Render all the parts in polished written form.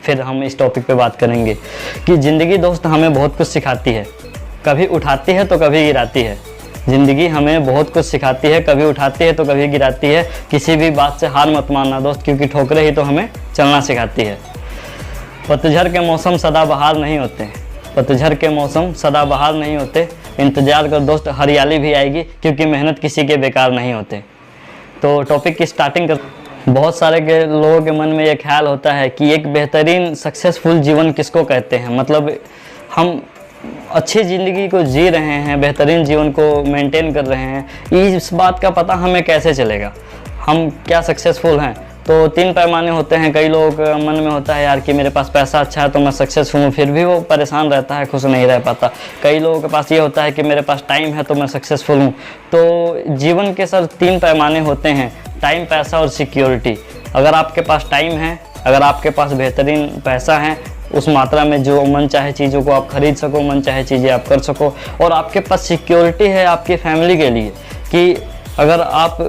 फिर हम इस टॉपिक पे बात करेंगे कि ज़िंदगी दोस्त हमें बहुत कुछ सिखाती है, कभी उठाती है तो कभी गिराती है। ज़िंदगी हमें बहुत कुछ सिखाती है, कभी उठाती है तो कभी गिराती है। किसी भी बात से हार मत मानना दोस्त, क्योंकि ठोकरें ही तो हमें चलना सिखाती है। पतझड़ के मौसम सदाबहार नहीं होते, पतझड़ के मौसम सदाबहार नहीं होते। इंतज़ार कर दोस्त, हरियाली भी आएगी, क्योंकि मेहनत किसी के बेकार नहीं होते। तो टॉपिक की स्टार्टिंग कर। बहुत सारे लोगों के मन में ये ख्याल होता है कि एक बेहतरीन सक्सेसफुल जीवन किसको कहते हैं, मतलब हम अच्छी ज़िंदगी को जी रहे हैं, बेहतरीन जीवन को मेंटेन कर रहे हैं। इस बात का पता हमें कैसे चलेगा हम क्या सक्सेसफुल हैं। तो 3 पैमाने होते हैं। कई लोगों के मन में होता है यार कि मेरे पास पैसा अच्छा है तो मैं सक्सेसफुल हूँ, फिर भी वो परेशान रहता है, खुश नहीं रह पाता। कई लोगों के पास ये होता है कि मेरे पास टाइम है तो मैं सक्सेसफुल हूँ। तो जीवन के सर 3 पैमाने होते हैं, टाइम, पैसा और सिक्योरिटी। अगर आपके पास टाइम है, अगर आपके पास बेहतरीन पैसा है, उस मात्रा में जो मन चाहे चीज़ों को आप खरीद सको, मन चाहे चीज़ें आप कर सको, और आपके पास सिक्योरिटी है आपकी फैमिली के लिए कि अगर आप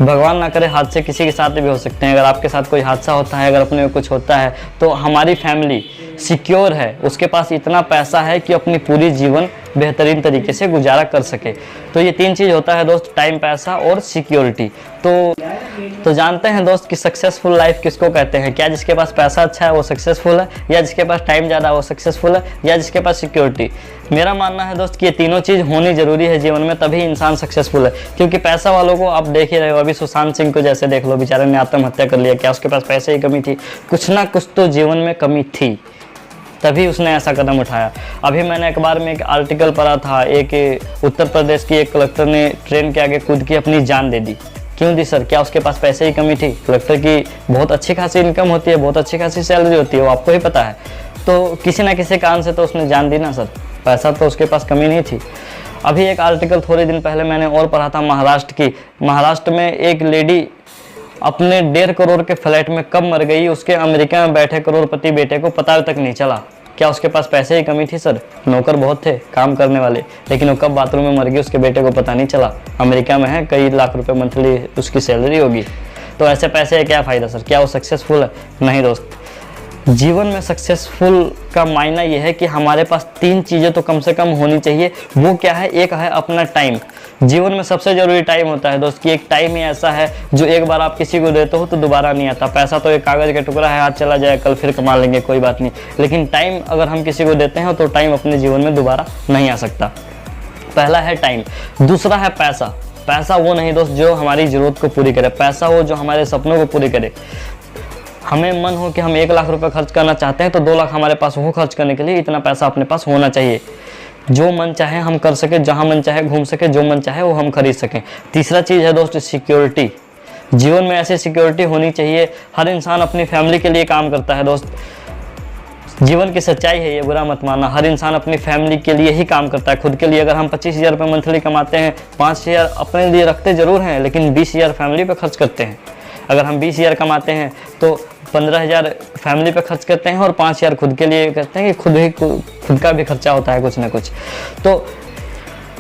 भगवान ना करे हादसे किसी के साथ भी हो सकते हैं, अगर आपके साथ कोई हादसा होता है, अगर अपने में कुछ होता है, तो हमारी फैमिली सिक्योर है, उसके पास इतना पैसा है कि अपनी पूरी जीवन बेहतरीन तरीके से गुजारा कर सके। तो ये 3 चीज़ होता है दोस्त, टाइम, पैसा और सिक्योरिटी। तो जानते हैं दोस्त कि सक्सेसफुल लाइफ किसको कहते हैं। क्या जिसके पास पैसा अच्छा है वो सक्सेसफुल है, या जिसके पास टाइम ज़्यादा है वो सक्सेसफुल है, या जिसके पास सिक्योरिटी। मेरा मानना है दोस्त कि ये तीनों चीज़ होनी ज़रूरी है जीवन में, तभी इंसान सक्सेसफुल है। क्योंकि पैसा वालों को आप देख ही रहे हो, अभी सुशांत सिंह को जैसे देख लो, बेचारे ने आत्महत्या कर लिया। क्या उसके पास पैसे की कमी थी? कुछ ना कुछ तो जीवन में कमी थी, तभी उसने ऐसा कदम उठाया। अभी मैंने अखबार में एक आर्टिकल पढ़ा था, एक उत्तर प्रदेश की एक कलेक्टर ने ट्रेन के आगे कूद के अपनी जान दे दी। क्यों दी सर? क्या उसके पास पैसे की कमी थी? कलेक्टर की बहुत अच्छी खासी इनकम होती है, बहुत अच्छी खासी सैलरी होती है, वो आपको ही पता है। तो किसी ना किसी कारण से तो उसने जान दी ना सर, पैसा तो उसके पास कमी नहीं थी। अभी एक आर्टिकल थोड़े दिन पहले मैंने और पढ़ा था महाराष्ट्र की। महाराष्ट्र में एक लेडी अपने 1.5 करोड़ के फ्लैट में कब मर गई, उसके अमेरिका में बैठे करोड़पति बेटे को पता तक नहीं चला। क्या उसके पास पैसे की कमी थी सर? नौकर बहुत थे काम करने वाले, लेकिन वो कब बाथरूम में मर गई उसके बेटे को पता नहीं चला। अमेरिका में है, कई लाख रुपए मंथली उसकी सैलरी होगी। तो ऐसे पैसे क्या फ़ायदा सर? क्या वो सक्सेसफुल है? नहीं दोस्त। जीवन में सक्सेसफुल का मायना यह है कि हमारे पास 3 चीज़ें तो कम से कम होनी चाहिए। वो क्या है? एक है अपना टाइम। जीवन में सबसे ज़रूरी टाइम होता है दोस्त, कि एक टाइम ही ऐसा है जो एक बार आप किसी को देते हो तो दोबारा नहीं आता। पैसा तो एक कागज़ का टुकड़ा है, आज चला जाए कल फिर कमा लेंगे, कोई बात नहीं। लेकिन टाइम अगर हम किसी को देते हैं तो टाइम अपने जीवन में दोबारा नहीं आ सकता। पहला है टाइम। दूसरा है पैसा। पैसा वो नहीं दोस्त जो हमारी ज़रूरत को पूरी करे, पैसा वो जो हमारे सपनों को पूरी करे। हमें मन हो कि हम 1 लाख रुपए खर्च करना चाहते हैं तो 2 लाख हमारे पास हो, खर्च करने के लिए इतना पैसा अपने पास होना चाहिए। जो मन चाहे हम कर सके, जहाँ मन चाहे घूम सके, जो मन चाहे वो हम खरीद सकें। तीसरा चीज़ है दोस्त सिक्योरिटी। जीवन में ऐसी सिक्योरिटी होनी चाहिए। हर इंसान अपनी फैमिली के लिए काम करता है दोस्त, जीवन की सच्चाई है ये, बुरा मत मानना। हर इंसान अपनी फैमिली के लिए ही काम करता है, खुद के लिए। अगर हम 25,000 रुपये मंथली कमाते हैं, 5,000 अपने लिए रखते ज़रूर हैं, लेकिन 20,000 फैमिली पर खर्च करते हैं। अगर हम 20,000 कमाते हैं तो 15,000 फैमिली पे खर्च करते हैं और 5,000 खुद के लिए करते हैं, कि खुद का भी खर्चा होता है कुछ ना कुछ। तो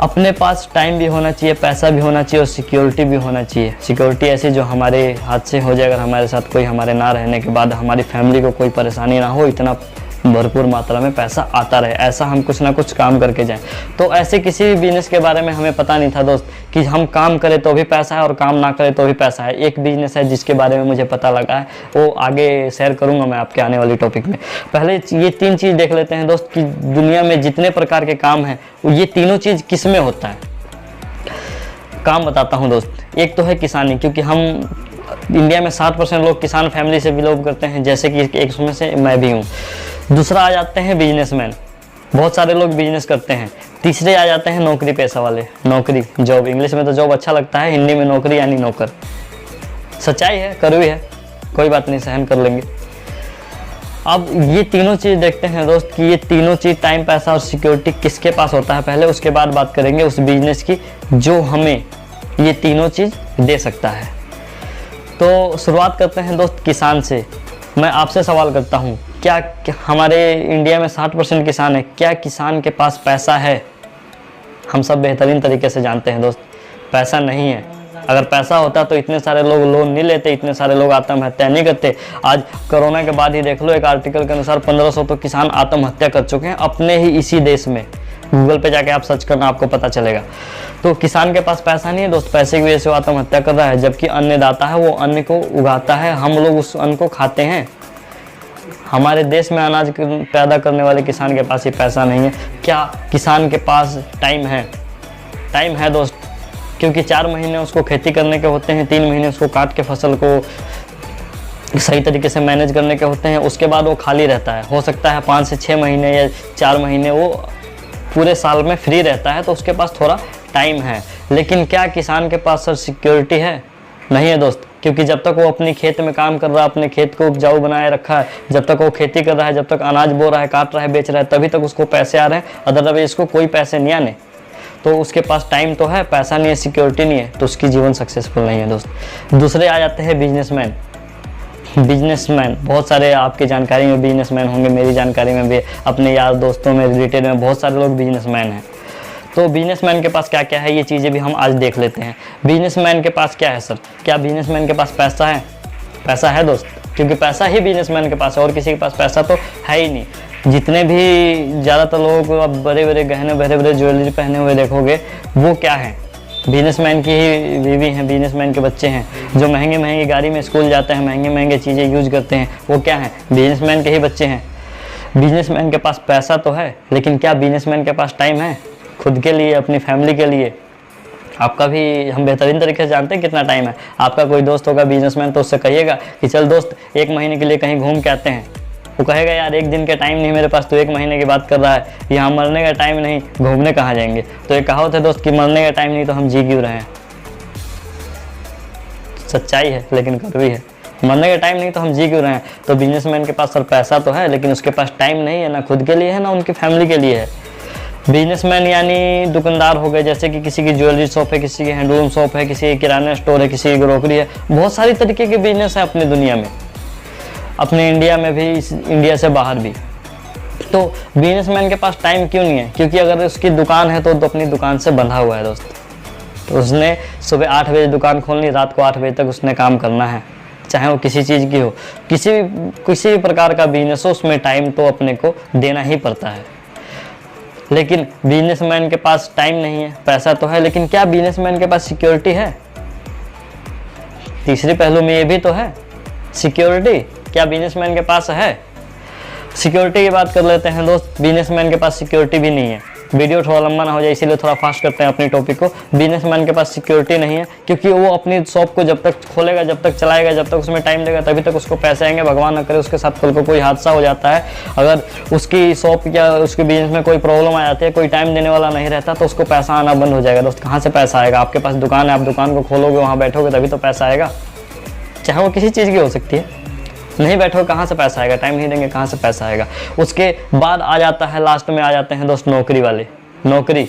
अपने पास टाइम भी होना चाहिए, पैसा भी होना चाहिए और सिक्योरिटी भी होना चाहिए। सिक्योरिटी ऐसी जो हमारे हाथ से हो जाए, अगर हमारे साथ कोई हमारे ना रहने के बाद हमारी फैमिली को कोई परेशानी ना हो, इतना भरपूर मात्रा में पैसा आता रहे, ऐसा हम कुछ ना कुछ काम करके जाएं। तो ऐसे किसी भी बिजनेस के बारे में हमें पता नहीं था दोस्त कि हम काम करें तो भी पैसा है और काम ना करें तो भी पैसा है। एक बिजनेस है जिसके बारे में मुझे पता लगा है, वो आगे शेयर करूंगा मैं आपके आने वाली टॉपिक में। पहले ये 3 चीज़ देख लेते हैं दोस्त कि दुनिया में जितने प्रकार के काम हैं ये तीनों चीज़ किस में होता है। काम बताता हूँ दोस्त। एक तो है किसानी, क्योंकि हम इंडिया में 60% लोग किसान फैमिली से बिलोंग करते हैं, जैसे कि एक उसमें से मैं भी हूँ। दूसरा आ जाते हैं बिजनेसमैन, बहुत सारे लोग बिजनेस करते हैं। तीसरे आ जाते हैं नौकरी पेशा वाले, नौकरी, जॉब। इंग्लिश में तो जॉब अच्छा लगता है, हिंदी में नौकरी यानी नौकर। सच्चाई है, कड़वी है, कोई बात नहीं, सहन कर लेंगे। अब ये तीनों चीज़ देखते हैं दोस्त कि ये तीनों चीज़ टाइम, पैसा और सिक्योरिटी किसके पास होता है पहले, उसके बाद बात करेंगे उस बिजनेस की जो हमें ये तीनों चीज़ दे सकता है। तो शुरुआत करते हैं दोस्त किसान से। मैं आपसे सवाल करता हूँ, क्या हमारे इंडिया में 60% किसान है, क्या किसान के पास पैसा है? हम सब बेहतरीन तरीके से जानते हैं दोस्त, पैसा नहीं है। अगर पैसा होता तो इतने सारे लोग लोन नहीं लेते, इतने सारे लोग आत्महत्या नहीं करते। आज कोरोना के बाद ही देख लो, एक आर्टिकल के अनुसार 1500 तो किसान आत्महत्या कर चुके हैं अपने ही इसी देश में। गूगल पे जाके आप सर्च करना, आपको पता चलेगा। तो किसान के पास पैसा नहीं है दोस्त, पैसे की वजह से वो आत्महत्या कर रहा है, जबकि अन्नदाता है वो अन्न को उगाता है, हम लोग उस अन्न को खाते हैं। हमारे देश में अनाज पैदा करने वाले किसान के पास ही पैसा नहीं है। क्या किसान के पास टाइम है? टाइम है दोस्त, क्योंकि 4 महीने उसको खेती करने के होते हैं, 3 महीने उसको काट के फसल को सही तरीके से मैनेज करने के होते हैं। उसके बाद वो खाली रहता है। हो सकता है 5 से 6 महीने या 4 महीने वो पूरे साल में फ्री रहता है, तो उसके पास थोड़ा टाइम है। लेकिन क्या किसान के पास सर सिक्योरिटी है? नहीं है दोस्त, क्योंकि जब तक वो अपनी खेत में काम कर रहा है, अपने खेत को उपजाऊ बनाए रखा है, जब तक वो खेती कर रहा है, जब तक अनाज बो रहा है, काट रहा है, बेच रहा है, तभी तक उसको पैसे आ रहे हैं। अदरवाइज इसको कोई पैसे नहीं आने। तो उसके पास टाइम तो है, पैसा नहीं है, सिक्योरिटी नहीं है, तो उसकी जीवन सक्सेसफुल नहीं है दोस्त। दूसरे आ जाते हैं बिजनेसमैन। बिजनेसमैन बहुत सारे आपकी जानकारी में बिजनेसमैन होंगे, मेरी जानकारी में भी, अपने यार दोस्तों में, रिलेटेड में बहुत सारे लोग बिजनेसमैन हैं। तो बिजनेसमैन के पास क्या क्या है, ये चीज़ें भी हम आज देख लेते हैं। बिजनेसमैन के पास क्या है सर? क्या बिजनेसमैन के पास पैसा है? पैसा है दोस्त, क्योंकि पैसा ही बिजनेसमैन के पास है, और किसी के पास पैसा तो है ही नहीं। जितने भी ज़्यादातर लोगों को आप बड़े बड़े गहने, बड़े बड़े ज्वेलरी पहने हुए देखोगे, वो क्या है? बिजनेसमैन की ही बीवी हैं, बिजनेसमैन के बच्चे हैं, जो महंगे महंगी गाड़ी में स्कूल जाते हैं, महंगे महंगे चीज़ें यूज करते हैं, वो क्या हैं? बिजनेसमैन के ही बच्चे हैं। बिजनेसमैन के पास पैसा तो है, लेकिन क्या बिजनेसमैन के पास टाइम है खुद के लिए, अपनी फैमिली के लिए? आपका भी हम बेहतरीन तरीके से जानते हैं कितना टाइम है। आपका कोई दोस्त होगा बिजनेसमैन, तो उससे कहिएगा कि चल दोस्त 1 महीने के लिए कहीं घूम के आते हैं। वो कहेगा यार 1 दिन का टाइम नहीं मेरे पास, तो 1 महीने की बात कर रहा है, यहाँ मरने का टाइम नहीं, घूमने कहाँ जाएंगे? तो एक कहावत है दोस्त कि मरने का टाइम नहीं तो हम जी क्यों रहे हैं। सच्चाई है लेकिन कड़वी है, मरने का टाइम नहीं तो हम जी क्यों रहे हैं। तो बिजनेसमैन के पास सर पैसा तो है, लेकिन उसके पास टाइम नहीं है, ना खुद के लिए है, ना उनकी फैमिली के लिए है। बिजनेसमैन यानी दुकानदार हो गए, जैसे कि किसी की ज्वेलरी शॉप है, किसी की हैंडलूम शॉप है, किसी की किराना स्टोर है, किसी की ग्रोकरी है। बहुत सारी तरीके के बिजनेस है अपनी दुनिया में, अपने इंडिया में भी, इंडिया से बाहर भी। तो बिजनेसमैन के पास टाइम क्यों नहीं है? क्योंकि अगर उसकी दुकान है तो अपनी दुकान से बंधा हुआ है दोस्त। तो उसने सुबह 8 बजे दुकान खोलनी, रात को 8 बजे तक उसने काम करना है, चाहे वो किसी चीज़ की हो, किसी भी प्रकार का बिजनेस हो, उसमें टाइम तो अपने को देना ही पड़ता है। लेकिन बिजनेसमैन के पास टाइम नहीं है, पैसा तो है, लेकिन क्या बिजनेसमैन के पास सिक्योरिटी है? तीसरे पहलू में ये भी तो है, सिक्योरिटी क्या बिजनेसमैन के पास है? सिक्योरिटी की बात कर लेते हैं दोस्त। बिजनेसमैन के पास सिक्योरिटी भी नहीं है। वीडियो थोड़ा लंबा ना हो जाए इसीलिए थोड़ा फास्ट करते हैं अपनी टॉपिक को। बिजनेसमैन के पास सिक्योरिटी नहीं है, क्योंकि वो अपनी शॉप को जब तक खोलेगा, जब तक चलाएगा, जब तक उसमें टाइम देगा, तभी तक उसको पैसे आएंगे। भगवान न करे उसके साथ कल को कोई हादसा हो जाता है, अगर उसकी शॉप या उसके बिजनेस में कोई प्रॉब्लम आ जाती है, कोई टाइम देने वाला नहीं रहता, तो उसको पैसा आना बंद हो जाएगा दोस्त। कहाँ से पैसा आएगा? आपके पास दुकान है, आप दुकान को खोलोगे, वहाँ बैठोगे, तभी तो पैसा आएगा, चाहे वो किसी चीज़ की हो सकती है। नहीं बैठो कहाँ से पैसा आएगा? टाइम नहीं देंगे कहाँ से पैसा आएगा? उसके बाद आ जाता है, लास्ट में आ जाते हैं दोस्त नौकरी वाले। नौकरी,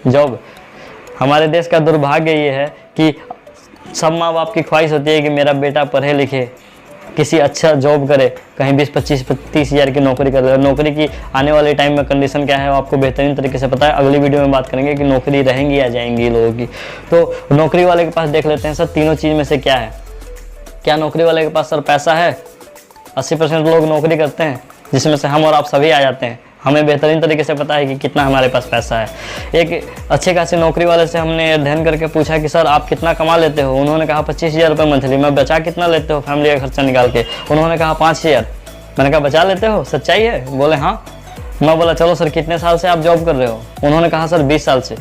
जॉब। हमारे देश का दुर्भाग्य ये है कि सब माँ बाप की ख्वाहिश होती है कि मेरा बेटा पढ़े लिखे, किसी अच्छा जॉब करे, कहीं 20-25-30 हज़ार की नौकरी कर ले। नौकरी की आने वाले टाइम में कंडीशन क्या है वो आपको बेहतरीन तरीके से पता है। अगली वीडियो में बात करेंगे कि नौकरी रहेंगी या जाएंगी लोगों की। तो नौकरी वाले के पास देख लेते हैं सर तीनों चीज़ में से क्या है। क्या नौकरी वाले के पास सर पैसा है? 80% लोग नौकरी करते हैं, जिसमें से हम और आप सभी आ जाते हैं। हमें बेहतरीन तरीके से पता है कि कितना हमारे पास पैसा है। एक अच्छे खासी नौकरी वाले से हमने अध्ययन करके पूछा कि सर आप कितना कमा लेते हो? उन्होंने कहा 25,000 रुपये मंथली। मैं बचा कितना लेते हो फैमिली का खर्चा निकाल के? उन्होंने कहा 5,000। मैंने कहा बचा लेते हो? सच्चाई है? बोले हाँ। मैं बोला चलो सर कितने साल से आप जॉब कर रहे हो? उन्होंने कहा सर 20 साल से।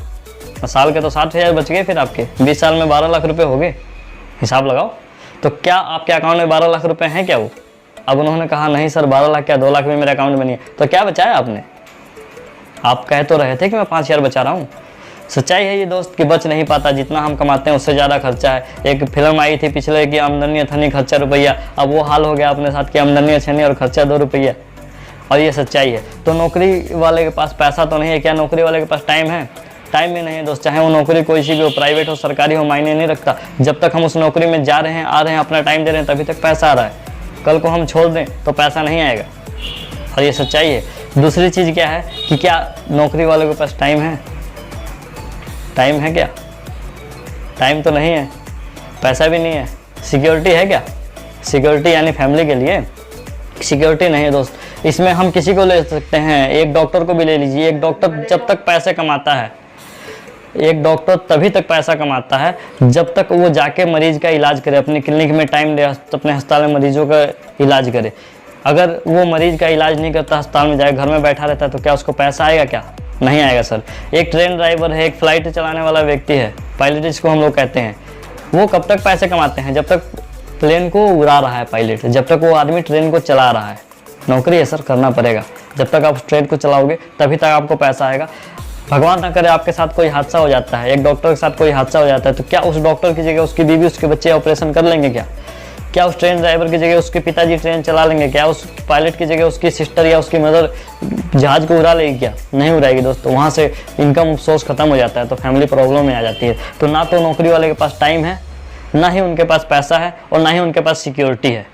साल के तो 60,000 बच गए फिर आपके। 20 साल में 12 लाख रुपये हो गए, हिसाब लगाओ। तो क्या आपके अकाउंट में 12 लाख रुपये हैं क्या वो? अब उन्होंने कहा नहीं सर 12 लाख क्या 2 लाख भी मेरे अकाउंट में नहीं है। तो क्या बचाया आपने? आप कह तो रहे थे कि मैं 5,000 बचा रहा हूँ। सच्चाई है ये दोस्त कि बच नहीं पाता, जितना हम कमाते हैं उससे ज़्यादा खर्चा है। एक फिल्म आई थी पिछले की आमदनी अथनी खर्चा रुपया, अब वो हाल हो गया अपने साथ कि आमदनी अथनी और खर्चा 2 रुपया। और ये सच्चाई है। तो नौकरी वाले के पास पैसा तो नहीं है, क्या नौकरी वाले के पास टाइम है? टाइम भी नहीं है दोस्त। चाहे वो नौकरी कोई सी भी हो, प्राइवेट हो सरकारी हो, मायने नहीं रखता। जब तक हम उस नौकरी में जा रहे हैं, आ रहे हैं, अपना टाइम दे रहे हैं, तभी तक पैसा आ रहा है। कल को हम छोड़ दें तो पैसा नहीं आएगा, और ये सच्चाई है। दूसरी चीज़ क्या है कि क्या नौकरी वाले के पास टाइम है? टाइम है क्या? टाइम तो नहीं है। पैसा भी नहीं है, सिक्योरिटी है क्या? सिक्योरिटी यानी फैमिली के लिए सिक्योरिटी नहीं है दोस्त। इसमें हम किसी को ले सकते हैं, एक डॉक्टर को भी ले लीजिए। एक डॉक्टर जब तक पैसे कमाता है, एक डॉक्टर तभी तक पैसा कमाता है जब तक वो जाके मरीज का इलाज करे, अपने क्लिनिक में टाइम दे, अपने अस्पताल में मरीजों का इलाज करे। अगर वो मरीज का इलाज नहीं करता, अस्पताल में जाए, घर में बैठा रहता है, तो क्या उसको पैसा आएगा? क्या नहीं आएगा सर। एक ट्रेन ड्राइवर है, एक फ्लाइट चलाने वाला व्यक्ति है, पायलट जिसको हम लोग कहते हैं, वो कब तक पैसे कमाते हैं? जब तक प्लेन को उड़ा रहा है पायलट, जब तक वो आदमी ट्रेन को चला रहा है। नौकरी है सर, करना पड़ेगा। जब तक आप ट्रेन को चलाओगे तभी तक आपको पैसा आएगा। भगवान ना करे आपके साथ कोई हादसा हो जाता है, एक डॉक्टर के साथ कोई हादसा हो जाता है, तो क्या उस डॉक्टर की जगह उसकी बीवी, उसके बच्चे ऑपरेशन कर लेंगे क्या? क्या उस ट्रेन ड्राइवर की जगह उसके पिताजी ट्रेन चला लेंगे? क्या उस पायलट की जगह उसकी सिस्टर या उसकी मदर जहाज को उड़ा लेगी क्या? नहीं उड़ाएगी दोस्तों। वहाँ से इनकम सोर्स खत्म हो जाता है, तो फैमिली प्रॉब्लम में आ जाती है। तो ना तो नौकरी वाले के पास टाइम है, ना ही उनके पास पैसा है, और ना ही उनके पास सिक्योरिटी है।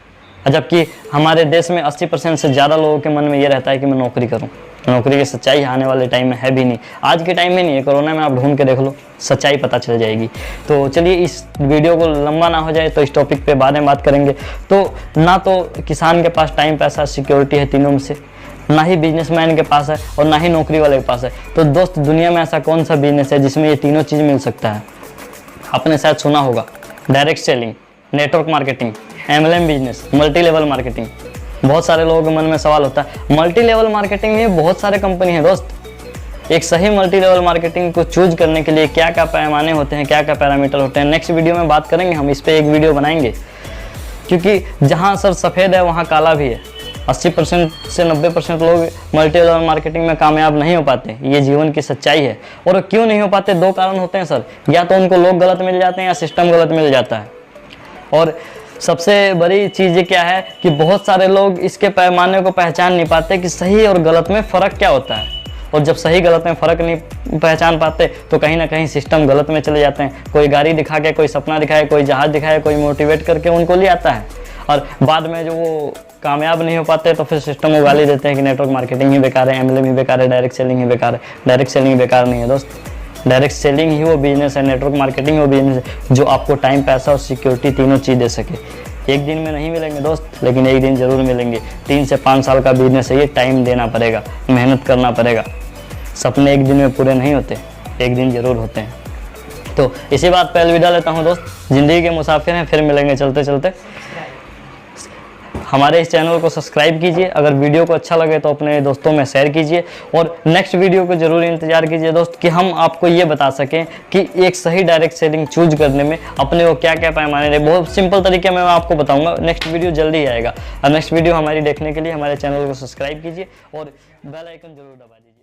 जबकि हमारे देश में 80% से ज़्यादा लोगों के मन में ये रहता है कि मैं नौकरी करूं। नौकरी की सच्चाई आने वाले टाइम में है भी नहीं, आज के टाइम में नहीं है, कोरोना में आप ढूंढ के देख लो, सच्चाई पता चल जाएगी। तो चलिए इस वीडियो को लंबा ना हो जाए, तो इस टॉपिक पे बाद में बात करेंगे। तो ना तो किसान के पास टाइम, पैसा, सिक्योरिटी है तीनों में से, ना ही बिजनेसमैन के पास है, और ना ही नौकरी वाले के पास है। तो दोस्त दुनिया में ऐसा कौन सा बिजनेस है जिसमें ये तीनों चीज़ मिल सकता है? आपने शायद सुना होगा, direct selling, network marketing, MLM business, multi level marketing. बहुत सारे लोगों के मन में सवाल होता है, मल्टी लेवल मार्केटिंग में बहुत सारे कंपनी है दोस्त। एक सही मल्टी लेवल मार्केटिंग को चूज करने के लिए क्या क्या पैमाने होते हैं, क्या क्या पैरामीटर होते हैं, नेक्स्ट वीडियो में बात करेंगे। हम इस पर एक वीडियो बनाएंगे, क्योंकि जहाँ सर सफ़ेद है वहाँ काला भी है। 80% से 90% लोग मल्टी लेवल मार्केटिंग में कामयाब नहीं हो पाते, ये जीवन की सच्चाई है। और क्यों नहीं हो पाते? 2 कारण होते हैं सर, या तो उनको लोग गलत मिल जाते हैं या सिस्टम गलत मिल जाता है। और सबसे बड़ी चीज़ क्या है कि बहुत सारे लोग इसके पैमाने को पहचान नहीं पाते कि सही और गलत में फ़र्क क्या होता है। और जब सही गलत में फ़र्क नहीं पहचान पाते तो कहीं ना कहीं सिस्टम गलत में चले जाते हैं। कोई गाड़ी दिखा के, कोई सपना दिखाए, कोई जहाज़ दिखाए, कोई मोटिवेट करके उनको ले आता है, और बाद में जो वो कामयाब नहीं हो पाते तो फिर सिस्टम को गाली देते हैं कि नेटवर्क मार्केटिंग ही बेकार है, MLM ही बेकार है, डायरेक्ट सेलिंग ही बेकार है। डायरेक्ट सेलिंग बेकार नहीं है दोस्त, डायरेक्ट सेलिंग ही वो बिजनेस है, नेटवर्क मार्केटिंग वो बिजनेस है जो आपको टाइम, पैसा और सिक्योरिटी तीनों चीज़ दे सके। एक दिन में नहीं मिलेंगे दोस्त, लेकिन एक दिन ज़रूर मिलेंगे। 3 से 5 साल का बिजनेस है ये, टाइम देना पड़ेगा, मेहनत करना पड़ेगा। सपने एक दिन में पूरे नहीं होते, एक दिन ज़रूर होते हैं। तो इसी बात पर अलविदा लेता हूँ दोस्त। ज़िंदगी के मुसाफिर हैं, फिर मिलेंगे चलते चलते। हमारे इस चैनल को सब्सक्राइब कीजिए, अगर वीडियो को अच्छा लगे तो अपने दोस्तों में शेयर कीजिए, और नेक्स्ट वीडियो को जरूर इंतजार कीजिए दोस्त, कि हम आपको ये बता सकें कि एक सही डायरेक्ट सेलिंग चूज करने में अपने को क्या क्या पैमाने रहे। बहुत सिंपल तरीके में मैं आपको बताऊंगा। नेक्स्ट वीडियो जल्दी आएगा, और नेक्स्ट वीडियो हमारी देखने के लिए हमारे चैनल को सब्सक्राइब कीजिए और बेल आइकन जरूर दबा दीजिए।